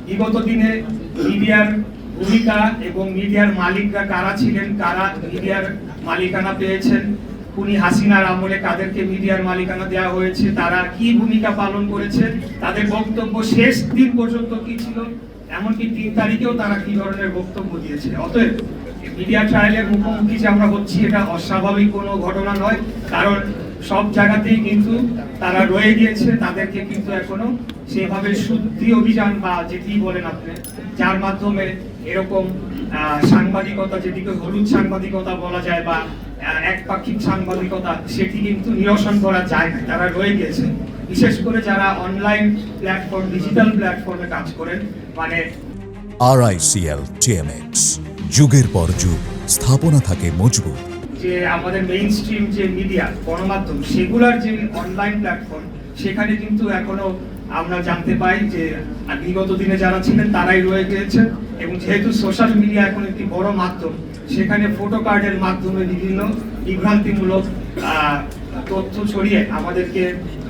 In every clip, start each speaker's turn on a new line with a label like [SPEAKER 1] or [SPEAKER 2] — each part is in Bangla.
[SPEAKER 1] বিগত দিনে মিডিয়ার ভূমিকা এবং মিডিয়ার মালিকরা কারা ছিলেন, কারা মিডিয়ার মালিকানা পেয়েছেন, খুনি হাসিনার আমলে কাদেরকে মিডিয়ার মালিকানা দেওয়া হয়েছে, তারা কি ভূমিকা পালন করেছে, তাদের বক্তব্য শেষ দিন পর্যন্ত কি ছিল, এমনকি 3 তারিখেও তারা কি ধরনের বক্তব্য দিয়েছে। অতএব মিডিয়া ট্রায়ালের মুখোমুখি যে আমরা হচ্ছি এটা অস্বাভাবিক কোনো ঘটনা নয়, কারণ সব জায়গাতেই কিন্তু তারা রয়ে গিয়েছে, তাদেরকে কিন্তু এখনো সেভাবে শুদ্ধি অভিযান বা যেটি বলেন আপনি, যার মাধ্যমে এরকম সাংবাদিকতা, যেটিকে হলুদ সাংবাদিকতা বলা যায় বা একপাক্ষিক সাংবাদিকতা, সেটি কিন্তু নিরসন করা যায় না, তারা রয়ে গিয়েছে। বিশেষ করে যারা অনলাইন প্ল্যাটফর্ম, ডিজিটাল প্ল্যাটফর্মে কাজ করেন, মানে
[SPEAKER 2] RICL TMX, যুগের পর যুগ স্থাপনা থাকে মজবুত।
[SPEAKER 1] যে আমাদের মেইন স্ট্রিম যে মিডিয়া গণমাধ্যম, সেগুলার যে অনলাইন প্ল্যাটফর্ম, সেখানে কিন্তু এখনো আমরা জানতে পাই যে বিগত দিনে যারা ছিলেন তারাই রয়ে গিয়েছে। এবং যেহেতু সোশ্যাল মিডিয়া এখন একটি বড় মাধ্যম, সেখানে ফটো কার্ডের মাধ্যমে বিভিন্ন বিভ্রান্তিমূলক তথ্য ছড়িয়ে আমাদেরকে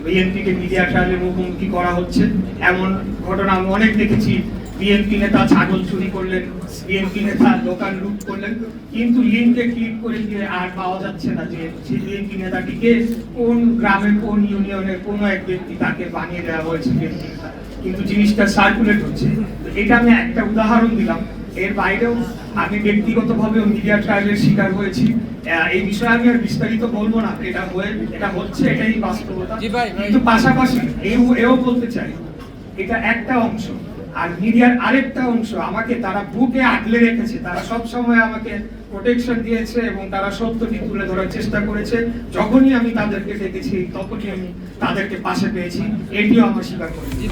[SPEAKER 1] বিএনপিকে মিডিয়া ট্রায়ালের মুখোমুখি করা হচ্ছে। এমন ঘটনা আমি অনেক দেখেছি। বিএনপি নেতা ছাগল চুরি করলেন, বিএনপি নেতা দোকান লুট করলেন, কিন্তু লিঙ্কে ক্লিক করে দিয়ে আর পাওয়া যাচ্ছে না যে সেই বিএনপি নেতাটিকে কোন গ্রামে, কোন ইউনিয়নের কোন এক ব্যক্তি তাকে বানিয়ে দেওয়া হয়েছে বিএনপি নেতা, কিন্তু জিনিসটা সার্কুলেট হচ্ছে। এটা আমি একটা উদাহরণ দিলাম। এর বাইরেও আমি ব্যক্তিগতভাবে মিডিয়া ট্রায়ালের শিকার হয়েছি। এই বিষয়ে আমি আর বিস্তারিত বলবো না, এটা হচ্ছে, এটাই বাস্তবতা। কিন্তু পাশাপাশি এও বলতে চাই, এটা একটা অংশ, আর মিডিয়ার আরেকটা অংশ আমাকে তারা বুকে আগলে রেখেছে, তারা সব সময় আমাকে প্রোটেকশন দিয়েছে এবং তারা সত্যটি তুলে ধরার চেষ্টা করেছে। যখনই আমি তাদেরকে দেখেছি, তখনই আমি তাদেরকে পাশে পেয়েছি, এটিও আমার স্বীকার করেছি।